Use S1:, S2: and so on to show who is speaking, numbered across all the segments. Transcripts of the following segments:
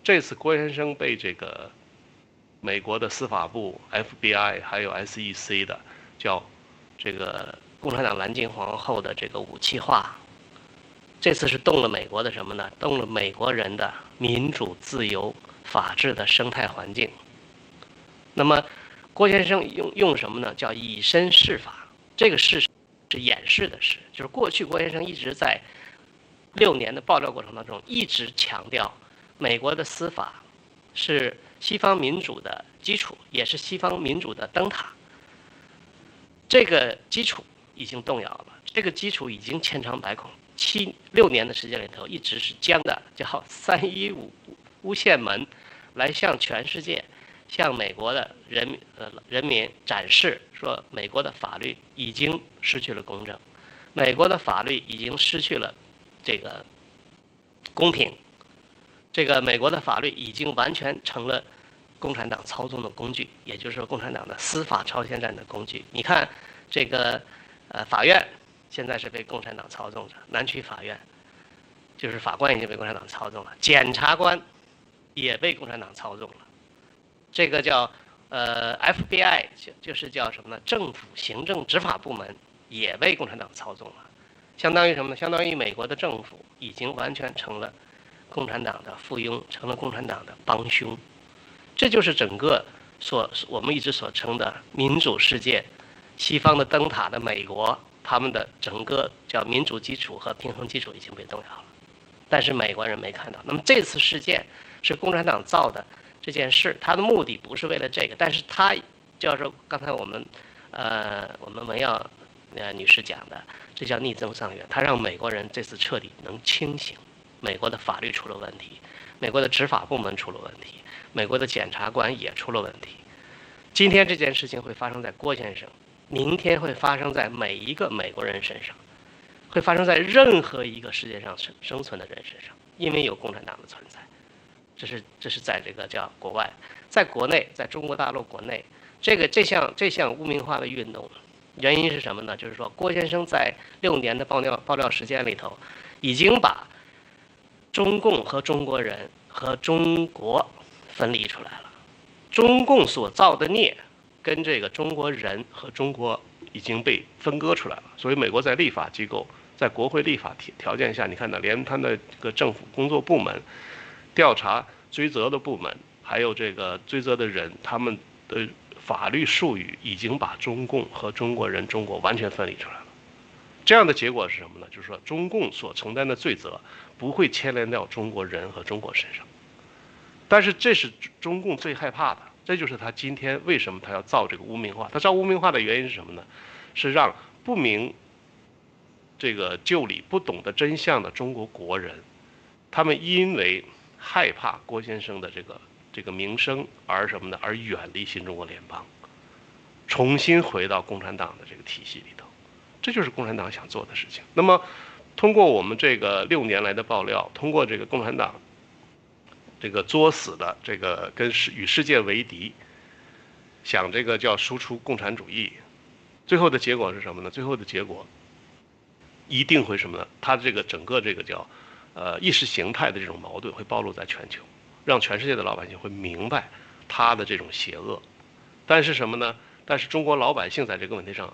S1: 这次郭先生被这个美国的司法部、FBI 还有 SEC 的叫这个共产党蓝金皇后的这个武器化，这次是动了美国的什么呢？动了美国人的民主、自由、法治的生态环境。那么郭先生用什么呢？叫以身试法。这个试是掩饰的试，就是过去郭先生一直在6年的爆料过程当中，一直强调美国的司法是西方民主的基础，也是西方民主的灯塔。这个基础已经动摇了，这个基础已经千疮百孔。6年的时间里头，一直是僵的，叫315诬陷门，来向全世界、向美国的人民展示说，美国的法律已经失去了公正，美国的法律已经失去了这个公平，这个美国的法律已经完全成了共产党操纵的工具，也就是说共产党的司法超限战的工具。你看这个法院现在是被共产党操纵着，南区法院就是法官已经被共产党操纵了，检察官也被共产党操纵了。这个叫FBI 就是叫什么呢？政府行政执法部门也被共产党操纵了。相当于什么呢？相当于美国的政府已经完全成了共产党的附庸，成了共产党的帮凶。这就是整个我们一直所称的民主世界、西方的灯塔的美国，他们的整个叫民主基础和平衡基础已经被动摇了。但是美国人没看到。那么这次事件是共产党造的这件事，他的目的不是为了这个，但是他叫做刚才我们文耀女士讲的，这叫逆增上缘。他让美国人这次彻底能清醒，美国的法律出了问题，美国的执法部门出了问题，美国的检察官也出了问题。今天这件事情会发生在郭先生，明天会发生在每一个美国人身上，会发生在任何一个世界上生存的人身上，因为有共产党的存在。这是在这个叫国外，在国内，在中国大陆国内，这项污名化的运动，原因是什么呢？就是说郭先生在6年的爆料时间里头，已经把中共和中国人和中国分离出来了。中共所造的孽跟这个中国人和中国已经被分割出来了。所以美国在立法机构，在国会立法条件下，你看到连他的这个政府工作部门、调查追责的部门，还有这个追责的人，他们的法律术语已经把中共和中国人、中国完全分离出来了。这样的结果是什么呢？就是说中共所承担的罪责不会牵连到中国人和中国身上。但是这是中共最害怕的，这就是他今天为什么他要造这个污名化。他造污名化的原因是什么呢？是让不明这个就里、不懂得真相的中国国人，他们因为害怕郭先生的这个名声而什么呢？而远离新中国联邦，重新回到共产党的这个体系里头。这就是共产党想做的事情。那么通过我们这个6年来的爆料，通过这个共产党这个作死的这个与世界为敌，想这个叫输出共产主义，最后的结果是什么呢？最后的结果一定会什么呢？他这个整个这个叫意识形态的这种矛盾会暴露在全球，让全世界的老百姓会明白他的这种邪恶。但是什么呢？但是中国老百姓在这个问题上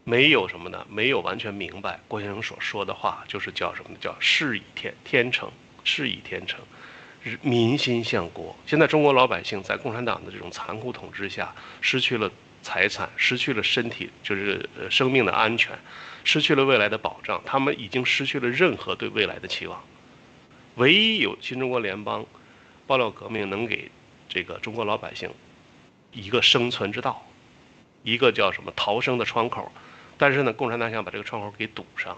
S1: 没有什么呢？没有完全明白郭先生所说的话，就是叫什么呢？叫事以天成，事以天成，民心向国。现在中国老百姓在共产党的这种残酷统治下，失去了财产，失去了身体，就是生命的安全，失去了未来的保障，他们已经失去了任何对未来的期望。唯一有新中国联邦爆料革命能给这个中国老百姓一个生存之道，一个叫什么逃生的窗口。但是呢，共产党想把这个窗口给堵上，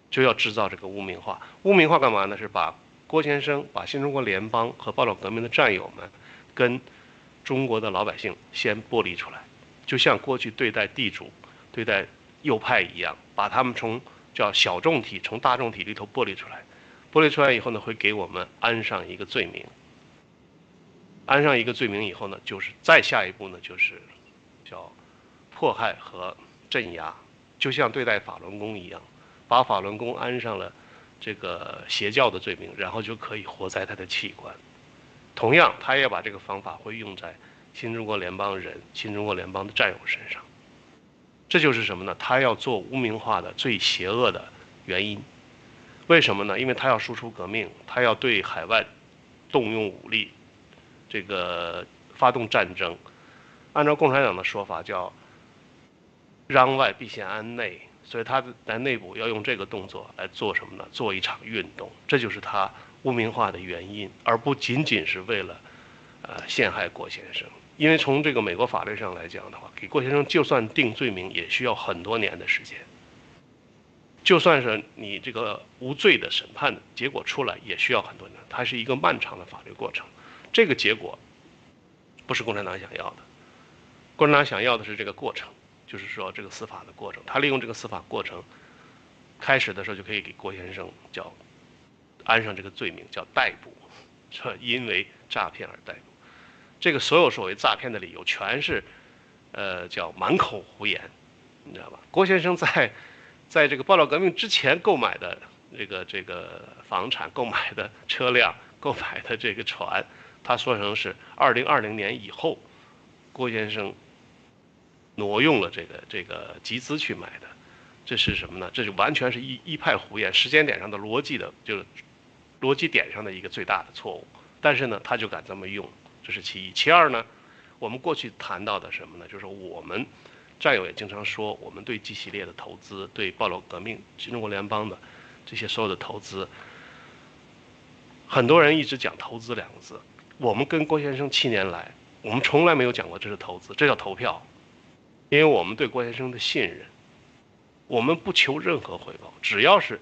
S1: 就要制造这个污名化。污名化干嘛呢？是把郭先生、把新中国联邦和爆料革命的战友们跟中国的老百姓先剥离出来，就像过去对待地主、对待右派一样，把他们从叫小众体、从大众体里头剥离出来。剥离出来以后呢，会给我们安上一个罪名。安上一个罪名以后呢，就是再下一步呢，就是叫迫害和镇压，就像对待法轮功一样，把法轮功安上了这个邪教的罪名，然后就可以活摘他的器官。同样，他也把这个方法会用在新中国联邦人、新中国联邦的战友身上。这就是什么呢？他要做污名化的最邪恶的原因。为什么呢？因为他要输出革命，他要对海外动用武力，这个发动战争。按照共产党的说法叫“攘外必先安内”，所以他在内部要用这个动作来做什么呢？做一场运动，这就是他污名化的原因，而不仅仅是为了陷害郭先生。因为从这个美国法律上来讲的话，给郭先生就算定罪名也需要很多年的时间。就算是你这个无罪的审判的结果出来，也需要很多年，它是一个漫长的法律过程。这个结果不是共产党想要的，共产党想要的是这个过程，就是说这个司法的过程。他利用这个司法过程，开始的时候就可以给郭先生叫安上这个罪名，叫逮捕，说因为诈骗而逮捕。这个所有所谓诈骗的理由，全是叫满口胡言，你知道吧？郭先生在这个报道革命之前购买的这个房产、购买的车辆、购买的这个船，他说成是2020年以后，郭先生挪用了这个集资去买的。这是什么呢？这就完全是一派胡言，时间点上的逻辑的，就是逻辑点上的一个最大的错误。但是呢，他就敢这么用，这是其一。其二呢，我们过去谈到的什么呢？就是我们战友也经常说，我们对 G 系列的投资，对报道革命、新中国联邦的这些所有的投资，很多人一直讲投资两个字。我们跟郭先生7年来，我们从来没有讲过这是投资，这叫投票。因为我们对郭先生的信任，我们不求任何回报，只要是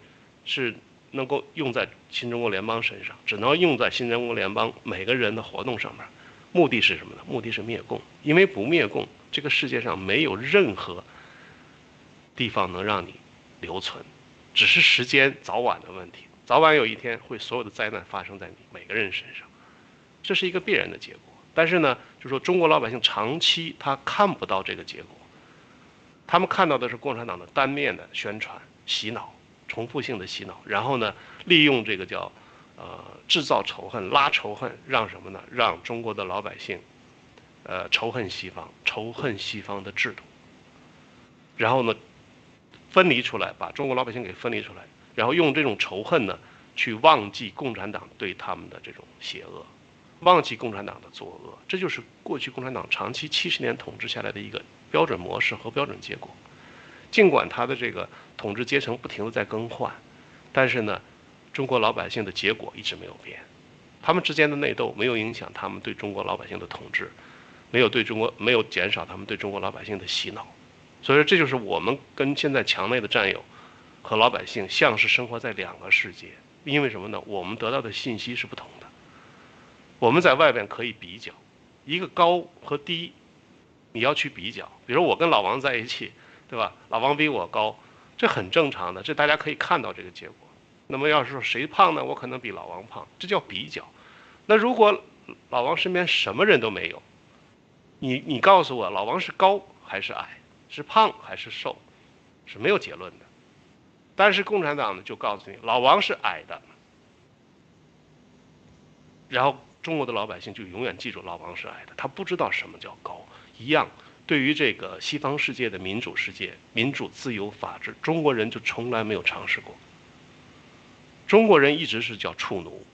S1: 能够用在新中国联邦身上，只能用在新中国联邦每个人的活动上面。目的是什么呢？目的是灭共。因为不灭共，这个世界上没有任何地方能让你留存，只是时间早晚的问题。早晚有一天会所有的灾难发生在你每个人身上，这是一个必然的结果。但是呢，就说中国老百姓长期他看不到这个结果，他们看到的是共产党的单面的宣传、洗脑、重复性的洗脑，然后呢，利用这个叫制造仇恨、拉仇恨，让什么呢？让中国的老百姓仇恨西方，仇恨西方的制度，然后呢，分离出来，把中国老百姓给分离出来，然后用这种仇恨呢，去忘记共产党对他们的这种邪恶，忘记共产党的作恶。这就是过去共产党长期70年统治下来的一个标准模式和标准结果。尽管他的这个统治阶层不停地在更换，但是呢，中国老百姓的结果一直没有变。他们之间的内斗没有影响他们对中国老百姓的统治，没有减少他们对中国老百姓的洗脑。所以说，这就是我们跟现在墙内的战友和老百姓像是生活在两个世界。因为什么呢？我们得到的信息是不同的。我们在外边可以比较，一个高和低，你要去比较。比如我跟老王在一起，对吧？老王比我高，这很正常的，这大家可以看到这个结果。那么要是说谁胖呢？我可能比老王胖，这叫比较。那如果老王身边什么人都没有，你告诉我，老王是高还是矮，是胖还是瘦，是没有结论的。但是共产党呢，就告诉你，老王是矮的，然后中国的老百姓就永远记住老王是矮的，他不知道什么叫高。一样，对于这个西方世界的民主世界、民主、自由、法治，中国人就从来没有尝试过。中国人一直是叫畜奴，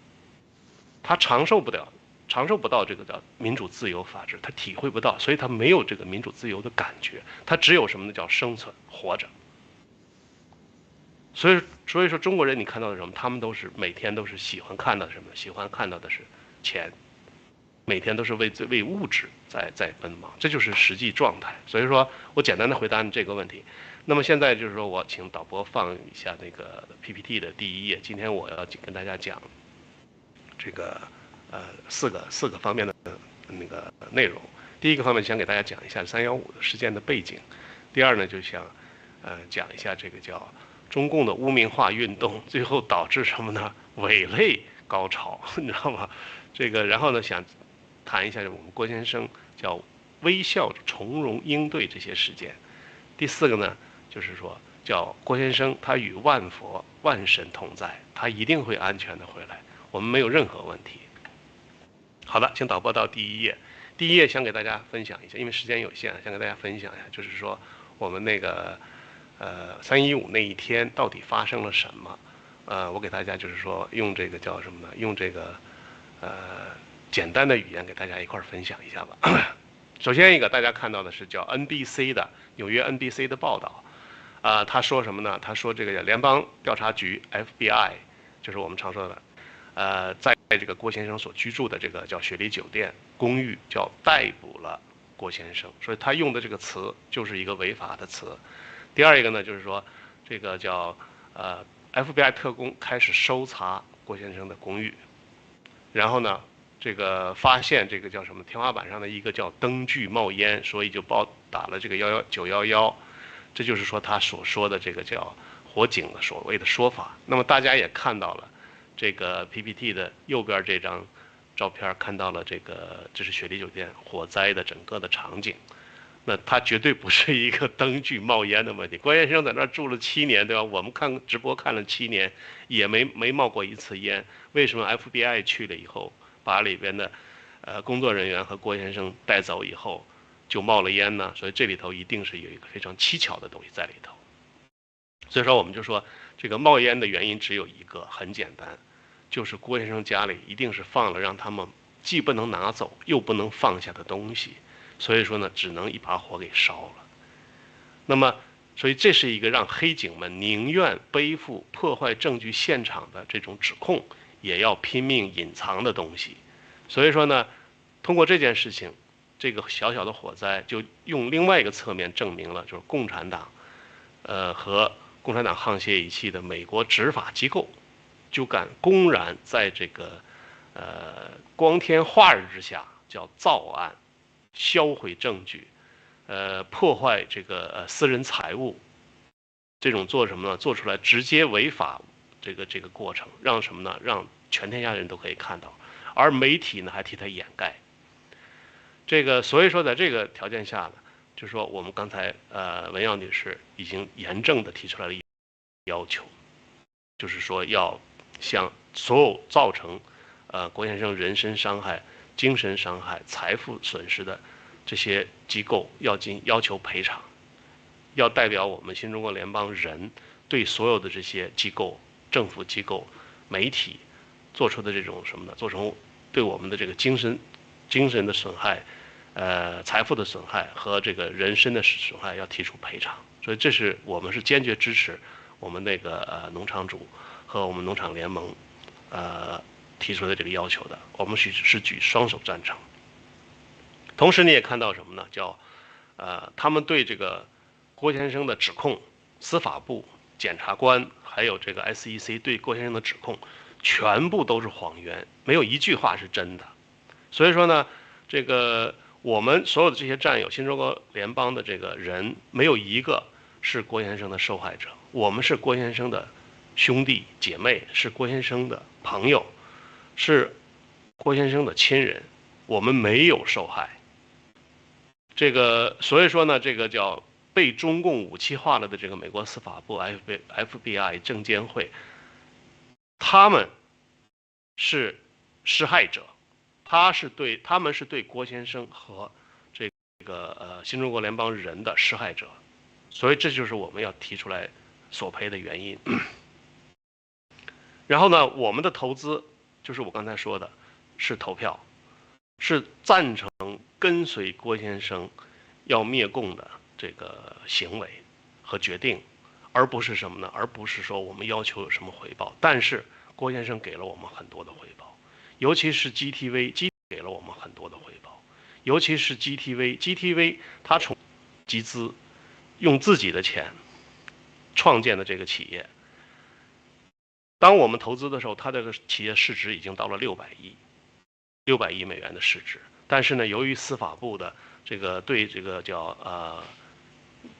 S1: 他承受不到这个叫民主、自由、法治，他体会不到，所以他没有这个民主、自由的感觉，他只有什么呢？叫生存、活着。所以说中国人你看到的什么？他们都是每天都是喜欢看到什么？喜欢看到的是钱，每天都是为物质在奔忙，这就是实际状态。所以说我简单的回答你这个问题。那么现在就是说我请导播放一下那个 PPT 的第1页。今天我要跟大家讲这个四个方面的那个内容。第一个方面想给大家讲一下315的事件的背景。第二呢，就想讲一下这个叫中共的污名化运动，最后导致什么呢？伪类高潮，你知道吗？这个然后呢，想谈一下我们郭先生叫微笑从容应对这些事件。第4个呢，就是说叫郭先生他与万佛万神同在，他一定会安全的回来，我们没有任何问题。好的，请导播到第一页。第一页想给大家分享一下，因为时间有限，想给大家分享一下，就是说我们那个315那一天到底发生了什么？我给大家就是说用这个叫什么呢？用这个简单的语言给大家一块儿分享一下吧。首先一个大家看到的是叫 NBC 的纽约 NBC 的报道，他说什么呢？他说这个联邦调查局 FBI， 就是我们常说的，在这个郭先生所居住的这个叫雪梨酒店公寓叫逮捕了郭先生，所以他用的这个词就是一个违法的词。第二一个呢，就是说这个叫FBI 特工开始搜查郭先生的公寓，然后呢，这个发现这个叫什么天花板上的一个叫灯具冒烟，所以就打了这个911，这就是说他所说的这个叫火警的所谓的说法。那么大家也看到了这个 PPT 的右边这张照片，看到了这是雪梨酒店火灾的整个的场景。那它绝对不是一个灯具冒烟的问题。郭先生在那儿住了7年，对吧？我们看直播看了7年，也没冒过一次烟。为什么 FBI 去了以后，把里边的工作人员和郭先生带走以后，就冒了烟呢？所以这里头一定是有一个非常蹊跷的东西在里头。所以说我们就说，这个冒烟的原因只有一个，很简单，就是郭先生家里一定是放了让他们既不能拿走又不能放下的东西。所以说呢，只能一把火给烧了。那么，所以这是一个让黑警们宁愿背负破坏证据现场的这种指控，也要拼命隐藏的东西。所以说呢，通过这件事情，这个小小的火灾就用另外一个侧面证明了，就是共产党，和共产党沆瀣一气的美国执法机构，就敢公然在这个光天化日之下叫造案。销毁证据，破坏这个私人财物，这种做什么呢？做出来直接违法这个过程，让什么呢？让全天下人都可以看到，而媒体呢还替他掩盖。所以说在这个条件下呢，就是说我们刚才文耀女士已经严正的提出来了要求，就是说要向所有造成郭先生人身伤害、精神伤害、财富损失的这些机构要求赔偿，要代表我们新中国联邦人对所有的这些机构、政府机构、媒体做出的这种什么呢？做成对我们的这个精神的损害、财富的损害和这个人身的损害要提出赔偿。所以我们是坚决支持我们那个农场主和我们农场联盟提出的这个要求的，我们是举双手赞成。同时你也看到什么呢？叫他们对这个郭先生的指控，司法部、检察官还有这个 SEC 对郭先生的指控，全部都是谎言，没有一句话是真的。所以说呢，这个我们所有的这些战友，新中国联邦的这个人，没有一个是郭先生的受害者，我们是郭先生的兄弟姐妹，是郭先生的朋友，是郭先生的亲人，我们没有受害。所以说呢，这个叫被中共武器化了的这个美国司法部 FBI 证监会，他们是施害者，他们是对郭先生和这个新中国联邦人的施害者，所以这就是我们要提出来索赔的原因。然后呢，我们的投资就是我刚才说的，是投票，是赞成跟随郭先生要灭共的这个行为和决定，而不是什么呢？而不是说我们要求有什么回报。但是郭先生给了我们很多的回报，尤其是 GTV 给了我们很多的回报，尤其是 GTV 他从集资，用自己的钱创建的这个企业。当我们投资的时候，它这个企业市值已经到了600亿美元的市值。但是呢，由于司法部的对这个叫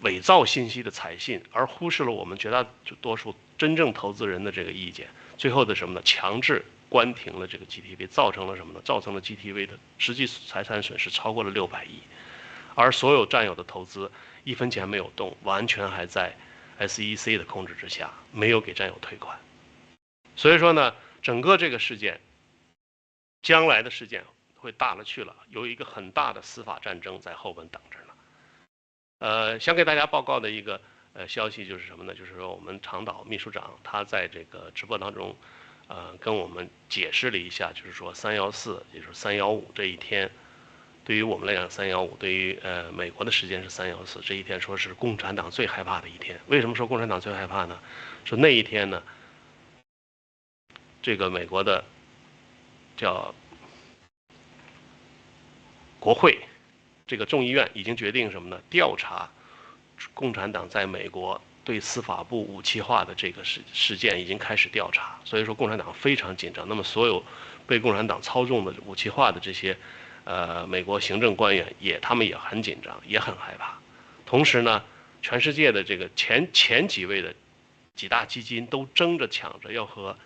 S1: 伪造信息的采信，而忽视了我们绝大多数真正投资人的这个意见，最后的什么呢？强制关停了这个 GTV， 造成了什么呢？造成了 GTV 的实际财产损失超过了600亿，而所有战友的投资1分钱没有动，完全还在 SEC 的控制之下，没有给战友退款。所以说呢，整个这个事件，将来的事件会大了去了，有一个很大的司法战争在后边等着呢。想给大家报告的一个消息就是什么呢？就是说我们长岛秘书长他在这个直播当中，跟我们解释了一下，就是说314，也就是315这一天，对于我们来讲315，对于美国的时间是314这一天，说是共产党最害怕的一天。为什么说共产党最害怕呢？说那一天呢，这个美国的叫国会这个众议院已经决定什么呢？调查共产党在美国对司法部武器化的这个事件已经开始调查，所以说共产党非常紧张。那么所有被共产党操纵的武器化的这些美国行政官员他们也很紧张，也很害怕。同时呢，全世界的这个前几位的几大基金都争着抢着要和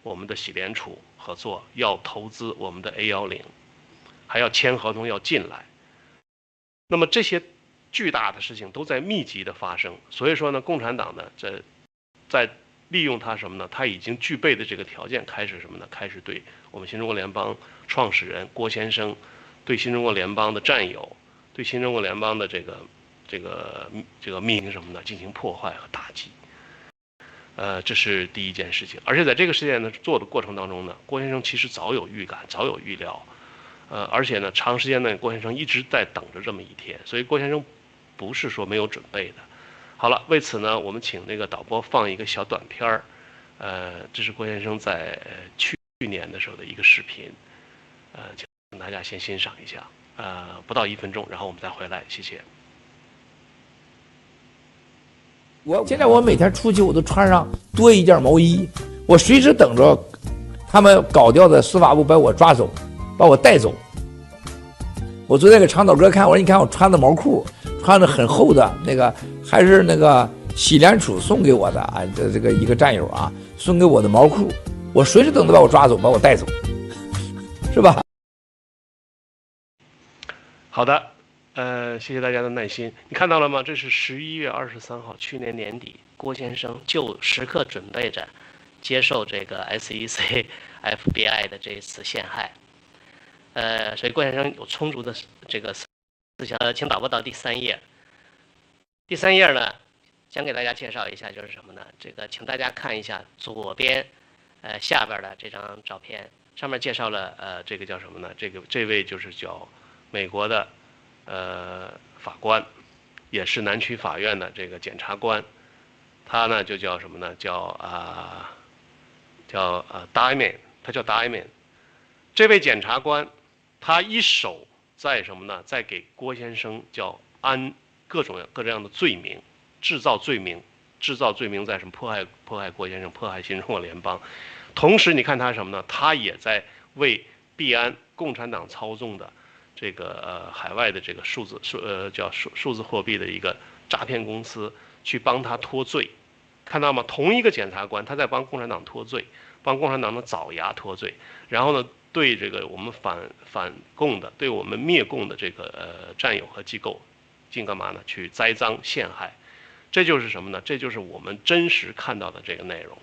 S1: 我们的美联储合作，要投资我们的 A10，还要签合同要进来。那么这些巨大的事情都在密集的发生，所以说呢，共产党呢在利用它什么呢？它已经具备的这个条件，开始什么呢？开始对我们新中国联邦创始人郭先生，对新中国联邦的战友，对新中国联邦的这个命令什么呢？进行破坏和打击。这是第一件事情。而且在这个事件呢做的过程当中呢，郭先生其实早有预感，早有预料。而且呢，长时间呢，郭先生一直在等着这么一天，所以郭先生不是说没有准备的。好了，为此呢，我们请那个导播放一个小短片儿，这是郭先生在去年的时候的一个视频，请大家先欣赏一下，不到1分钟，然后我们再回来，谢谢。
S2: 现在我每天出去我都穿上多一件毛衣，我随时等着他们搞掉的司法部把我抓走，把我带走。我昨天给长岛哥看，我说你看我穿的毛裤，穿的很厚的那个，还是那个美联储送给我的啊，这个一个战友啊送给我的毛裤，我随时等着把我抓走，把我带走，是吧？
S1: 好的。谢谢大家的耐心。你看到了吗？这是11月23号，去年年底，郭先生就时刻准备着接受这个 SEC、FBI 的这一次陷害。所以郭先生有充足的这个思想。请导播到第3页。第3页呢，想给大家介绍一下，就是什么呢？这个，请大家看一下左边，下边的这张照片，上面介绍了这个叫什么呢？这位就是叫美国的。法官，也是南区法院的这个检察官，他呢就叫什么呢？叫Diamond， 他叫 Diamond。这位检察官，他一手在什么呢？在给郭先生叫安各种各样的罪名，制造罪名在什么？迫害郭先生，迫害新中国联邦。同时，你看他什么呢？他也在为币安共产党操纵的。这个海外的这个数字货币的一个诈骗公司去帮他脱罪，看到吗？同一个检察官他在帮共产党脱罪，帮共产党的爪牙脱罪，然后呢对这个我们反共的，对我们灭共的这个战友和机构进干嘛呢？去栽赃陷害，这就是什么呢？这就是我们真实看到的这个内容。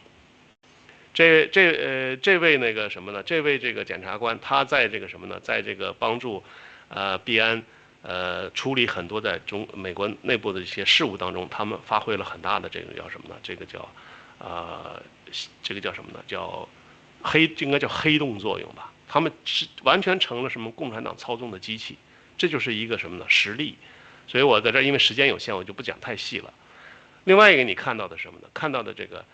S1: 这位那个什么呢？这位这个检察官他在这个什么呢？在这个帮助币安处理很多在美国内部的一些事务当中，他们发挥了很大的这个叫什么呢？这个叫什么呢？应该叫黑洞作用吧？他们是完全成了什么共产党操纵的机器，这就是一个什么呢？实例。所以我在这儿因为时间有限，我就不讲太细了。另外一个你看到的什么呢？看到的这个。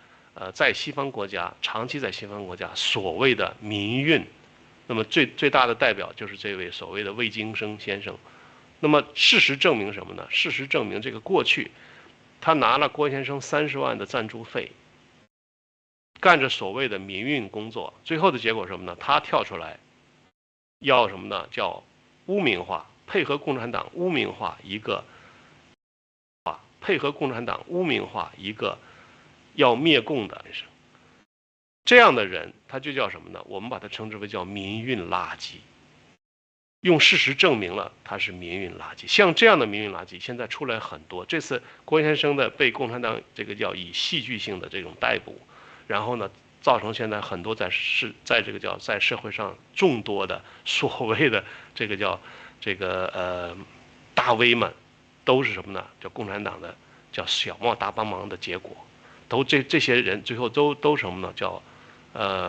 S1: 在西方国家，长期在西方国家所谓的民运，那么最大的代表就是这位所谓的魏京生先生。那么事实证明什么呢？事实证明这个过去，他拿了郭先生30万的赞助费，干着所谓的民运工作，最后的结果什么呢？他跳出来，要什么呢？叫污名化，配合共产党污名化一个，要灭共的人，这样的人他就叫什么呢？我们把它称之为叫民运垃圾。用事实证明了他是民运垃圾。像这样的民运垃圾现在出来很多。这次郭先生的被共产党这个叫以戏剧性的这种逮捕，然后呢造成现在很多在这个叫在社会上众多的所谓的这个叫这个大 V 们，都是什么呢？叫共产党的叫小冒大帮忙的结果，这些人最后都什么呢？叫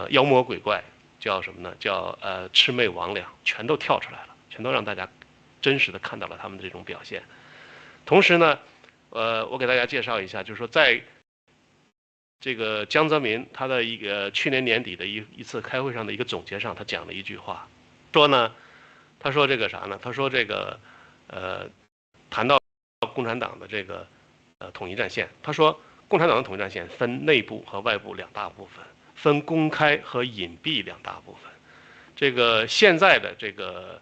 S1: 妖魔鬼怪，叫什么呢？叫魑魅魍魉，全都跳出来了，全都让大家真实的看到了他们的这种表现。同时呢，我给大家介绍一下，就是说在这个江泽民他的一个去年年底的一次开会上的一个总结上，他讲了一句话，说呢，他说这个啥呢？他说这个谈到共产党的这个统一战线，他说共产党的统一战线分内部和外部两大部分，分公开和隐蔽两大部分。这个现在的这个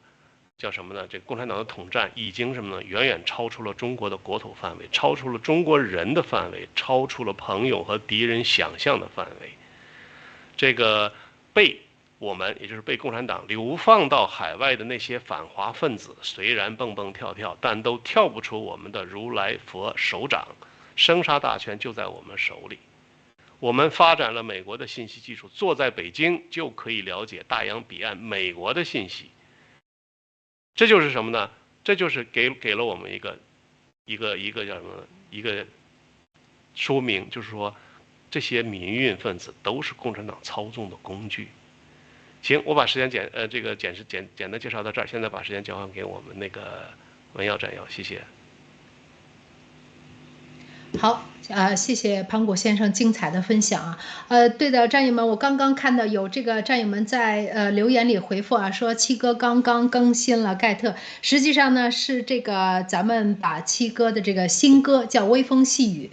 S1: 叫什么呢？这个共产党的统战已经什么呢？远远超出了中国的国土范围，超出了中国人的范围，超出了朋友和敌人想象的范围。这个被我们，也就是被共产党流放到海外的那些反华分子，虽然蹦蹦跳跳，但都跳不出我们的如来佛手掌，生杀大权就在我们手里。我们发展了美国的信息技术，坐在北京就可以了解大洋彼岸美国的信息。这就是什么呢？这就是给了我们一个叫什么？一个说明，就是说这些民运分子都是共产党操纵的工具。行，我把时间简单介绍到这儿，现在把时间交还给我们那个文耀战友，谢谢。
S3: 好，谢谢庞果先生精彩的分享啊。对的，战友们，我刚刚看到有这个战友们在留言里回复啊，说七哥刚刚更新了盖特，实际上呢是这个咱们把七哥的这个新歌叫《微风细雨》。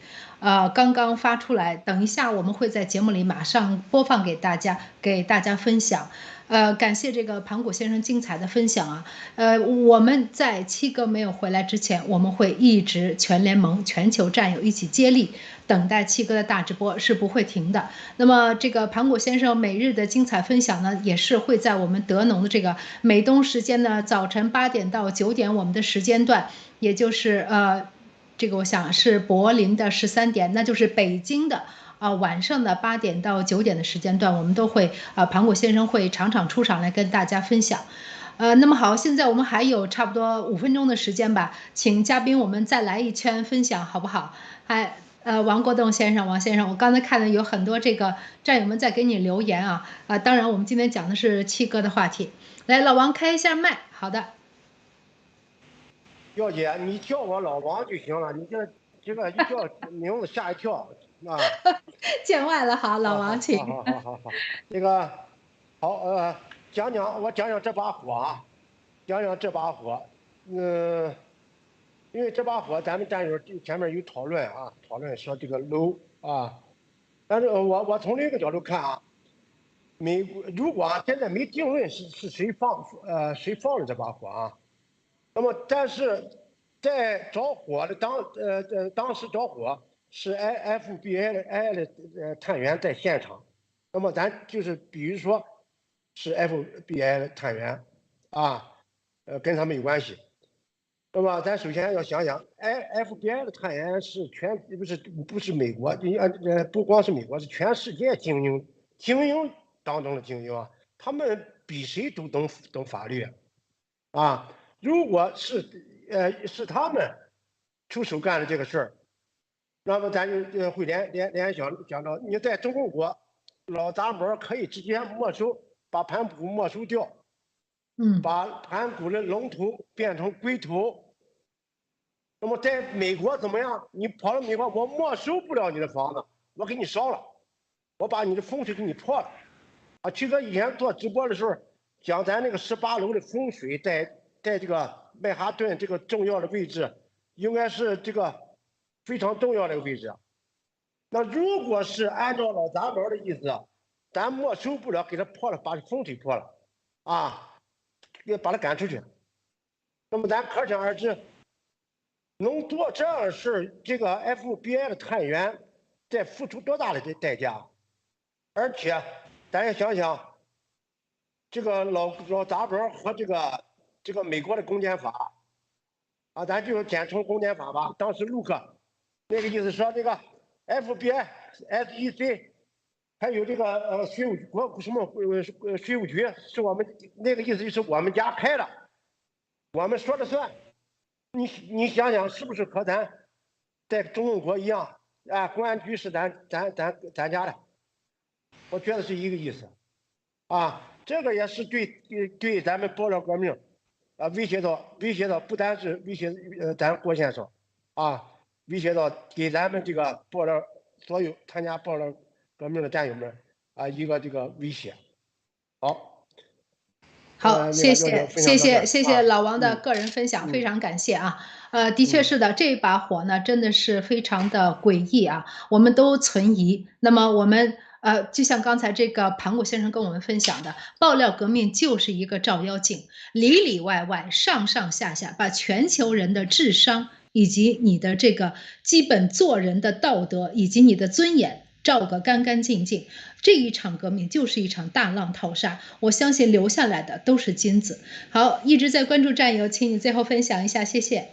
S3: 刚刚发出来，等一下我们会在节目里马上播放给大家分享。感谢这个庞果先生精彩的分享啊。我们在七哥没有回来之前，我们会一直全联盟全球战友一起接力，等待七哥的大直播是不会停的。那么这个庞果先生每日的精彩分享呢，也是会在我们德农的这个美东时间呢早晨8点到9点我们的时间段，也就是这个我想是柏林的13点，那就是北京的晚上的8点到9点的时间段，我们都会庞果先生会常常出场来跟大家分享。那么好，现在我们还有差不多5分钟的时间吧，请嘉宾我们再来一圈分享好不好？王国栋先生，王先生，我刚才看到有很多这个战友们在给你留言啊，当然我们今天讲的是七哥的话题，来老王开一下麦，好的。
S4: 表姐，你叫我老王就行了，你这个一叫名字吓一跳啊！
S3: 见外了，好，老王请。
S4: 好，这个好我讲讲这把火啊，讲讲这把火，因为这把火咱们战友前面有讨论说这个楼啊，但是我从另一个角度看啊，美国如果现在没定论是谁放了这把火啊。那么，但是在着火的当时着火是 FBI 的探员在现场，那么咱就是比如说是 FBI 的探员啊，跟他们有关系。那么咱首先要想想，FBI 的探员是不是美国，不光是美国，是全世界精英当中的精英啊，他们比谁都懂法律啊。如果是他们出手干的这个事儿，那么咱就会联想到，你在中国老杂毛可以直接没收，把盘古没收掉，把盘古的龙头变成龟头。那么在美国怎么样？你跑到美国，我没收不了你的房子，我给你烧了，我把你的风水给你破了。七哥以前做直播的时候讲咱那个18楼的风水在这个曼哈顿这个重要的位置，应该是这个非常重要的位置。那如果是按照老杂毛的意思，咱没收不了，给他破了，把风水破了，把他赶出去。那么咱可想而知，能做这样的事，这个 FBI 的探员在付出多大的代价？而且咱也想想，这个老杂毛和这个美国的公检法咱就简称公检法吧。当时陆克那个意思说，这个 FBI、SEC 还有这个税务国什么税务局是我们那个意思，就是我们家开了，我们说了算。你想想是不是和咱在中共国一样啊？公安局是咱家的，我觉得是一个意思啊。这个也是对咱们爆料革命啊威胁到不单是威胁咱郭先生啊，威胁到给咱们这个爆料所有参加爆料革命的战友们啊一个这个威胁。
S3: 好，谢谢老王的个人分享，非常感谢啊。的确是的，这把火呢真的是非常的诡异啊，我们都存疑。那么我们就像刚才这个盘古先生跟我们分享的，爆料革命就是一个照妖镜，里里外外、上上下下，把全球人的智商以及你的这个基本做人的道德以及你的尊严照个干干净净。这一场革命就是一场大浪淘沙，我相信留下来的都是金子。好，一直在关注战友，请你最后分享一下，谢谢。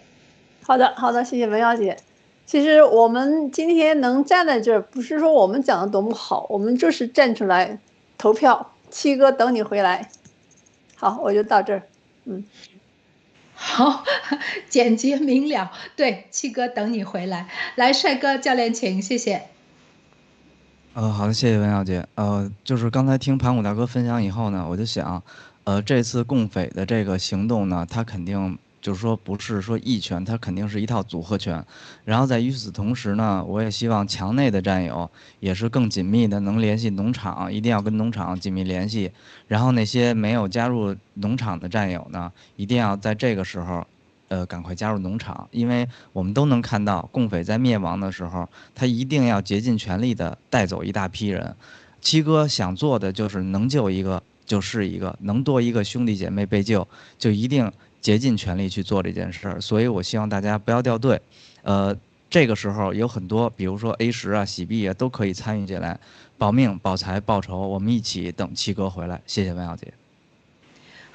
S5: 好的，谢谢文瑶姐。其实我们今天能站在这儿，不是说我们讲的多么好，我们就是站出来投票，七哥等你回来。好，我就到这儿。
S3: 好，简洁明了。对，七哥等你回来。来，帅哥教练请，谢谢。
S6: 好的，谢谢文小姐。就是刚才听盘古大哥分享以后呢，我就想，这次共匪的这个行动呢，它肯定就是说不是说一拳，它肯定是一套组合拳。然后在与此同时呢，我也希望墙内的战友也是更紧密的能联系农场，一定要跟农场紧密联系。然后那些没有加入农场的战友呢，一定要在这个时候。赶快加入农场，因为我们都能看到，共匪在灭亡的时候，他一定要竭尽全力的带走一大批人。七哥想做的就是能救一个就是一个，能多一个兄弟姐妹被救，就一定竭尽全力去做这件事儿。所以我希望大家不要掉队。这个时候有很多，比如说 A10啊、洗币啊，都可以参与进来，保命、保财、报仇，我们一起等七哥回来。谢谢文小姐。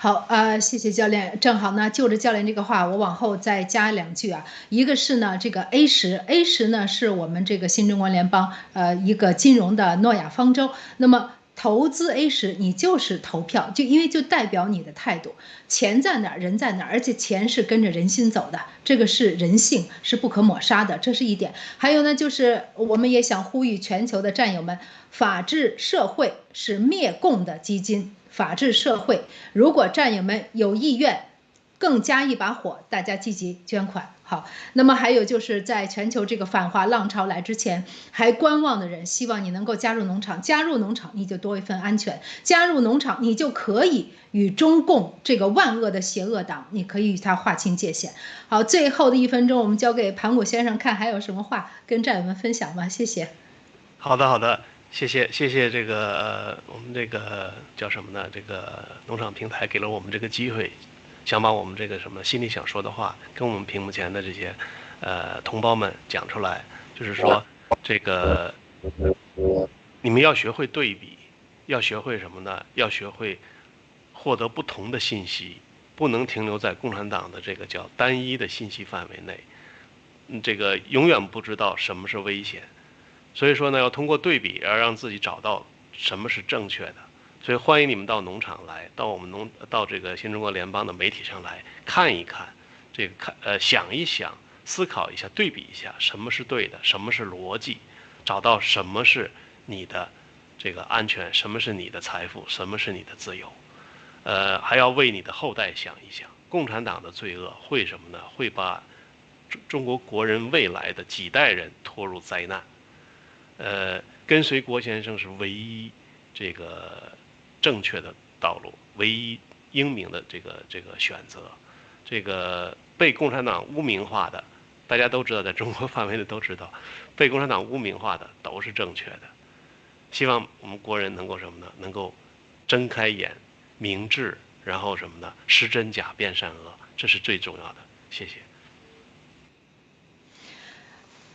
S3: 好，谢谢教练。正好呢，就着教练这个话，我往后再加2句啊。一个是呢，这个 A10呢是我们这个新中国联邦一个金融的诺亚方舟。那么投资 A10，你就是投票，因为就代表你的态度。钱在哪儿，人在哪儿，而且钱是跟着人心走的，这个是人性，是不可抹杀的，这是一点。还有呢，就是我们也想呼吁全球的战友们，法治社会是灭共的基金。法治社会，如果战友们有意愿更加一把火，大家积极捐款。好，那么还有就是在全球这个反华浪潮来之前，还观望的人，希望你能够加入农场。加入农场，你就多一份安全；加入农场，你就可以与中共这个万恶的邪恶党，你可以与他划清界限。好，最后的1分钟，我们交给盘古先生，看还有什么话跟战友们分享吗？谢谢。
S1: 好的。谢谢这个我们这个叫什么呢？这个农场平台给了我们这个机会，想把我们这个什么心里想说的话，跟我们屏幕前的这些同胞们讲出来。就是说，这个你们要学会对比，要学会什么呢？要学会获得不同的信息，不能停留在共产党的这个叫单一的信息范围内。这个永远不知道什么是危险。所以说呢，要通过对比，要让自己找到什么是正确的。所以欢迎你们到农场来，到这个新中国联邦的媒体上来看一看，这个想一想，思考一下，对比一下，什么是对的，什么是逻辑，找到什么是你的这个安全，什么是你的财富，什么是你的自由。还要为你的后代想一想，共产党的罪恶会什么呢？会把中国国人未来的几代人拖入灾难。跟随郭先生是唯一这个正确的道路，唯一英明的这个选择。这个被共产党污名化的，大家都知道，在中国范围内都知道，被共产党污名化的都是正确的。希望我们国人能够什么呢？能够睁开眼，明智，然后什么呢？识真假，辨善恶，这是最重要的。谢谢。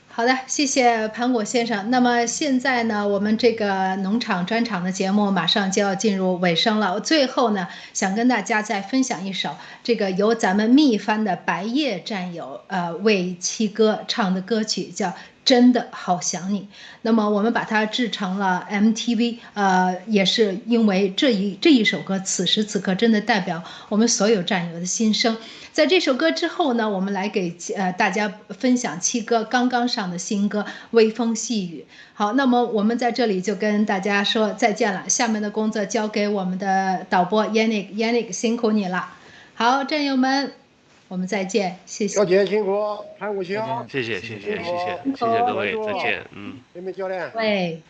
S3: 好的，谢谢盘果先生。那么现在呢，我们这个农场专场的节目马上就要进入尾声了。最后呢，想跟大家再分享一首这个由咱们秘番的白夜战友为七哥唱的歌曲，叫《真的好想你。那么我们把它制成了 MTV，也是因为这一首歌此时此刻真的代表我们所有战友的心声。在这首歌之后呢，我们来给大家分享七哥刚刚上的新歌《微风细雨》。好，那么我们在这里就跟大家说再见了，下面的工作交给我们的导播 Yannick 辛苦你了。好，战友们，我们再见，谢谢。
S4: 小姐辛苦，潘武强，
S1: 谢谢各位，再见，
S4: 北美教练，
S3: 喂。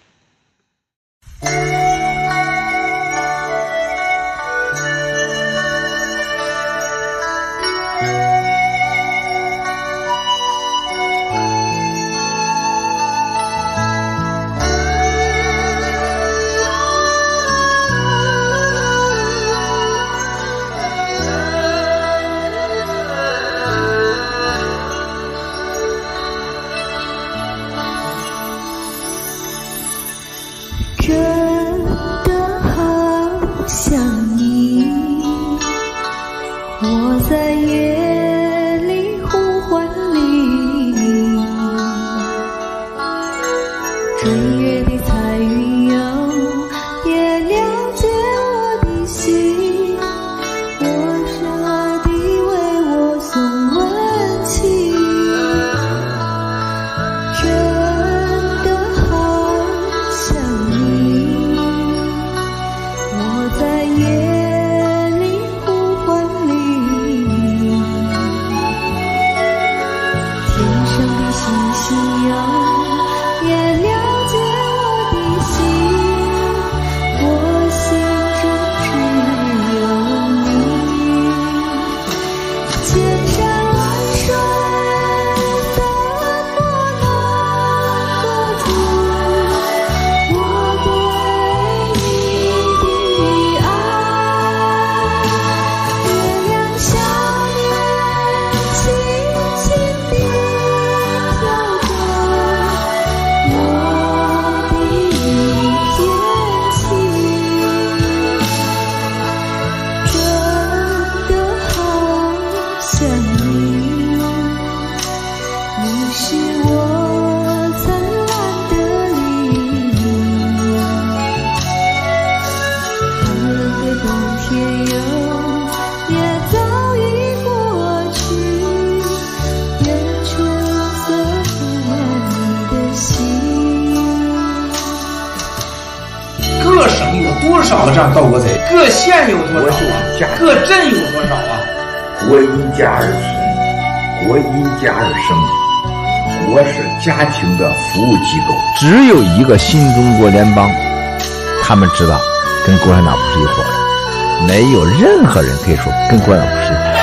S2: 多少个这样盗国贼？各县有多少啊？各镇有多少啊？
S7: 国因家而存，国因家而生，国是家庭的服务机构。只有一个新中国联邦，他们知道跟共产党不是一伙的，没有任何人可以说跟共产党不是一伙的。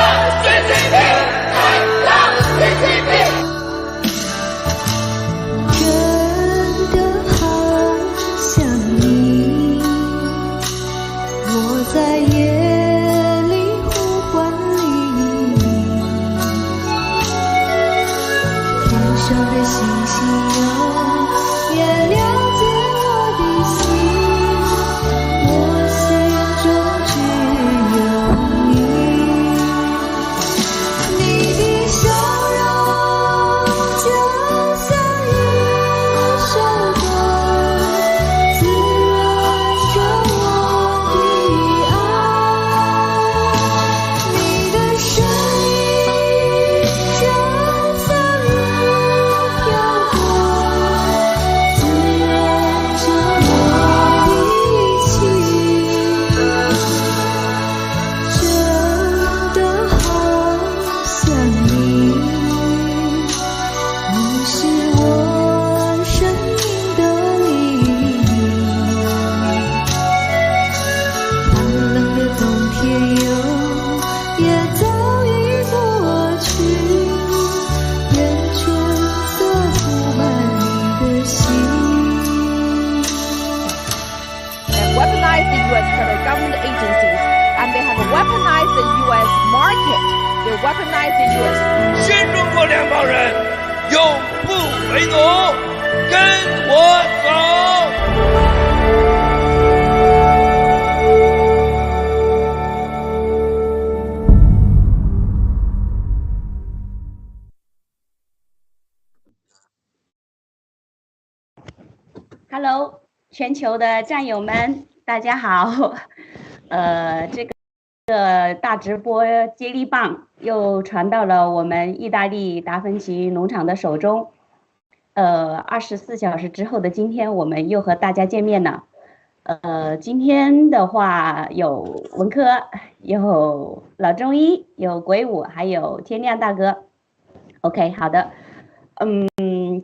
S8: 新中国联邦人永不为奴，跟我走。
S9: Hello， 全球的战友们，大家好。这个大直播接力棒又传到了我们意大利达芬奇农场的手中。24小时之后的今天，我们又和大家见面了。今天的话有文科，有老中医，有鬼舞，还有天亮大哥。OK， 好的。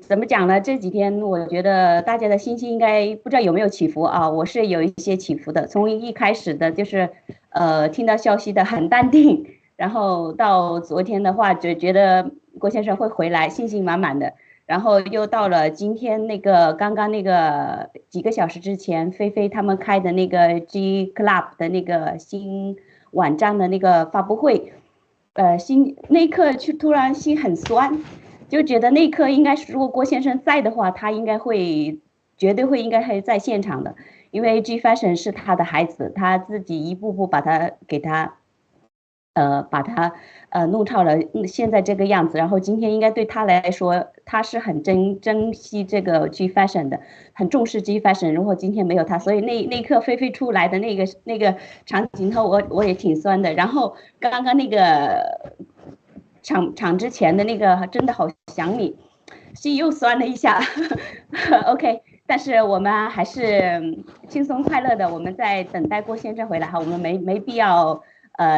S9: 怎么讲呢？这几天我觉得大家的心情应该不知道有没有起伏啊？我是有一些起伏的。从一开始的就是听到消息的很淡定，然后到昨天的话就觉得郭先生会回来，信心满满的。然后又到了今天那个刚刚那个几个小时之前，菲菲他们开的那个 G Club 的那个新网站的那个发布会，那一刻就突然心很酸。就觉得那一刻应该是，如果郭先生在的话，他应该会，绝对会应该会在现场的，因为 G Fashion 是他的孩子，他自己一步步把他给他，把他弄到了现在这个样子。然后今天应该对他来说，他是很珍惜这个 G Fashion 的，很重视 G Fashion。如果今天没有他，所以那一刻菲菲出来的那个场景后，我也挺酸的。然后刚刚那个。场之前的那个真的好想你，心又酸了一下。OK， 但是我们还是轻松快乐的，我们在等待郭先生回来哈，我们没必要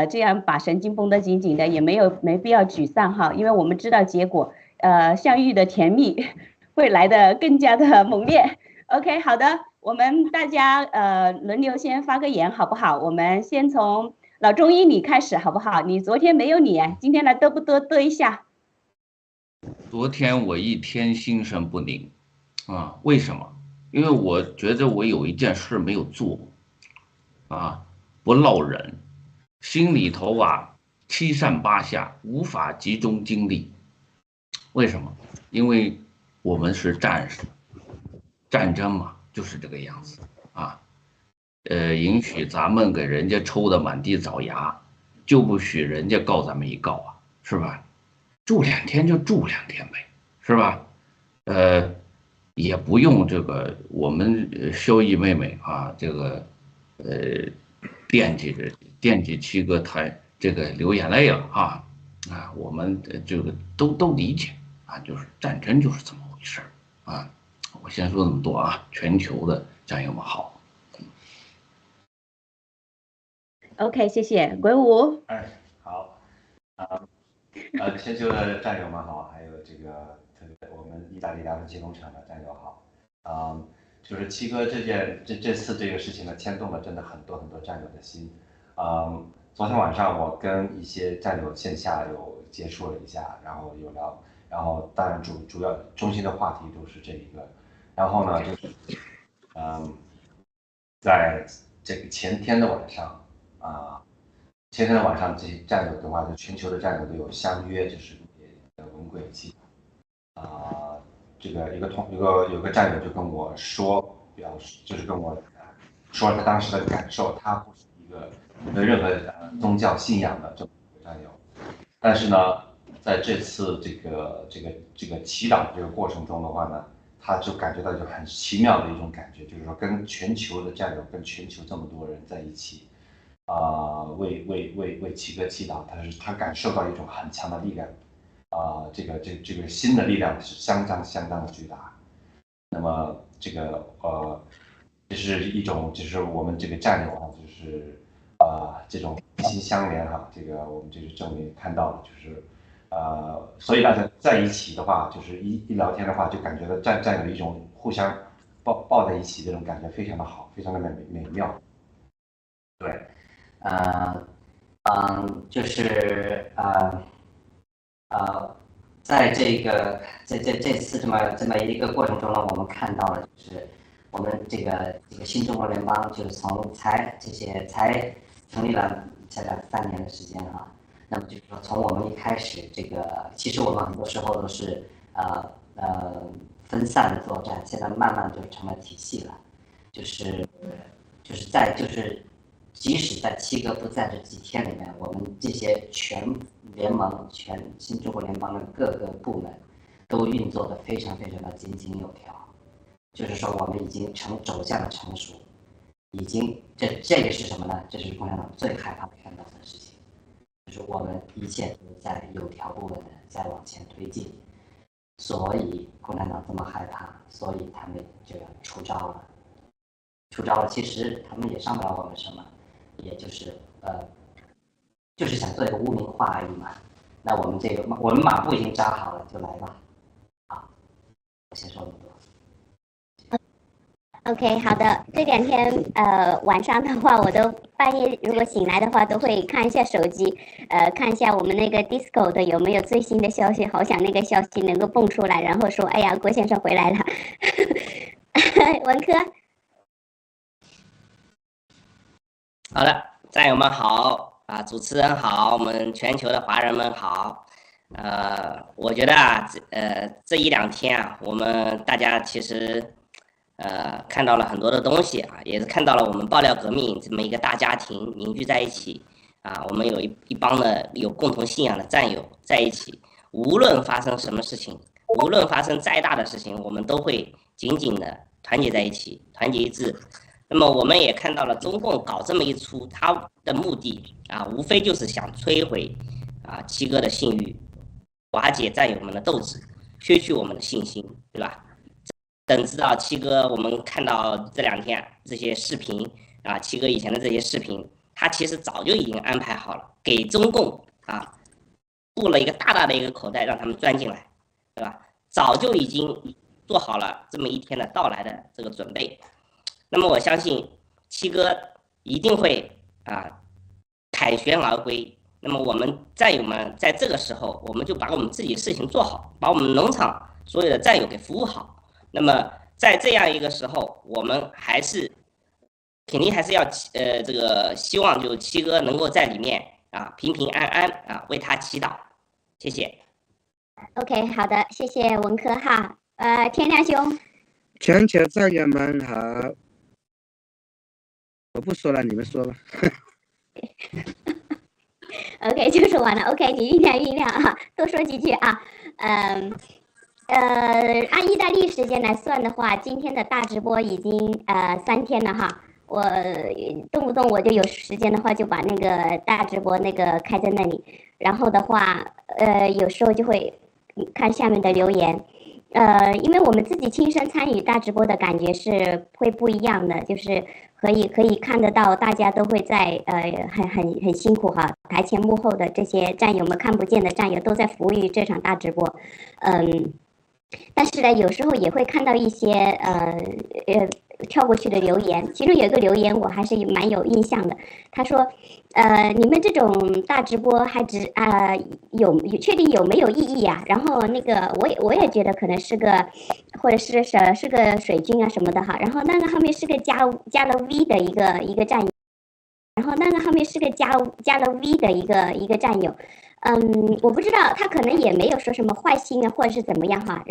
S9: 这样把神经绷得紧紧的，也没必要沮丧哈，因为我们知道结果，相遇的甜蜜会来得更加的猛烈。OK， 好的，我们大家轮流先发个言好不好？我们先从。老中医，你开始好不好？你昨天没有你，今天来嘚不嘚一下？
S10: 昨天我一天心神不宁，为什么？因为我觉得我有一件事没有做，不落忍，心里头七上八下，无法集中精力。为什么？因为我们是战士，战争嘛，就是这个样子啊。允许咱们给人家抽的满地找牙，就不许人家告咱们一告啊，是吧？住2天就住2天呗，是吧？也不用这个我们萧逸妹妹啊，这个惦记七哥他这个流眼泪了啊，我们这个都理解啊，就是战争就是这么回事啊。我先说这么多啊，全球的战友们好。
S9: OK， 谢谢鬼舞。
S11: 好，全球的战友们好，还有这个我们意大利达芬奇农场的战友好，就是七哥这次这个事情呢，牵动了真的很多战友的心。昨天晚上我跟一些战友线下有接触了一下，然后有聊，然后当然主要中心的话题都是这一个，然后呢就是，在这个前天的晚上。前天的晚上，这些战友的话，就全球的战友都有相约，就是文贵期，这个有个战友就跟我说，就是跟我说他当时的感受，他不是一个没有任何宗教信仰的这么一个战友，但是呢，在这次这个祈祷这个过程中的话呢，他就感觉到就很奇妙的一种感觉，就是说跟全球的战友，跟全球这么多人在一起。为七哥祈祷，他感受到一种很强的力量，这个新的力量是相当的巨大。那么这个这是一种就是我们这个战友啊，就是这种心相连哈，这个我们这是证明看到了，就是所以大家在一起的话，就是一聊天的话，就感觉到战友一种互相抱在一起这种感觉非常的好，非常的美妙。对。
S12: 就是在这次这么一个过程中呢，我们看到了就是我们这个新中国联邦就是才成立了才3年的时间啊。那么就是说从我们一开始其实我们很多时候都是分散的作战，现在慢慢就成了体系了，即使在7哥不在这几天里面，我们这些全联盟、全新中国联邦的各个部门都运作得非常的井井有条。就是说我们已经走向了成熟，已经这个是什么呢？这是共产党最害怕看到的事情，就是我们一切都在有条不紊的在往前推进，所以共产党这么害怕，所以他们就要出招了。出招了，其实他们也伤不了我们什么，也就是就是想做一个污名化而已嘛。那我们马步已经扎好了，就来吧。好，我先说那么多。
S13: OK， 好的。这2天晚上的话，我都半夜如果醒来的话，都会看一下手机，看一下我们那个 Discord 的有没有最新的消息。好想那个消息能够蹦出来，然后说，哎呀，郭先生回来了。文科。
S14: 好的，战友们好啊，主持人好，我们全球的华人们好。我觉得啊，这1、2天啊，我们大家其实看到了很多的东西啊，也是看到了我们爆料革命这么一个大家庭凝聚在一起啊，我们有一帮的有共同信仰的战友在一起，无论发生什么事情，无论发生再大的事情，我们都会紧紧的团结在一起，团结一致。那么我们也看到了中共搞这么一出，他的目的啊，无非就是想摧毁啊七哥的信誉，瓦解战友们的斗志，削去我们的信心，对吧？等知道七哥，我们看到这2天这些视频啊，七哥以前的这些视频，他其实早就已经安排好了，给中共啊布了一个大大的一个口袋，让他们钻进来，对吧？早就已经做好了这么一天的到来的这个准备。那么我相信七哥一定会啊凯旋而归。那么我们战友们在这个时候，我们就把我们自己事情做好，把我们农场所有的战友给服务好。那么在这样一个时候，我们肯定还是要这个希望就七哥能够在里面啊平平安安啊为他祈祷，谢谢。
S13: OK， 好的，谢谢文科哈。天亮兄，
S15: 全球战友们好，我不说了，你们说吧。
S13: OK， 就说完了。OK， 你酝酿啊，多说几句啊。按意大利时间来算的话，今天的大直播已经3天了哈。我动不动我就有时间的话，就把那个大直播那个开在那里，然后的话，有时候就会看下面的留言。因为我们自己亲身参与大直播的感觉是会不一样的，就是可以看得到大家都会在很辛苦哈，台前幕后的这些战友们，看不见的战友都在服务于这场大直播，但是呢，有时候也会看到一些跳过去的留言，其中有一个留言我还是蛮有印象的，他说，你们这种大直播还确定有没有意义啊？然后那个我也觉得可能是个，或者是个水军啊什么的哈。然后那个后面是个加了 V 的一个战友，然后那个后面是个加了 V 的一个战友。我不知道他可能也没有说什么坏心啊，或者是怎么样哈。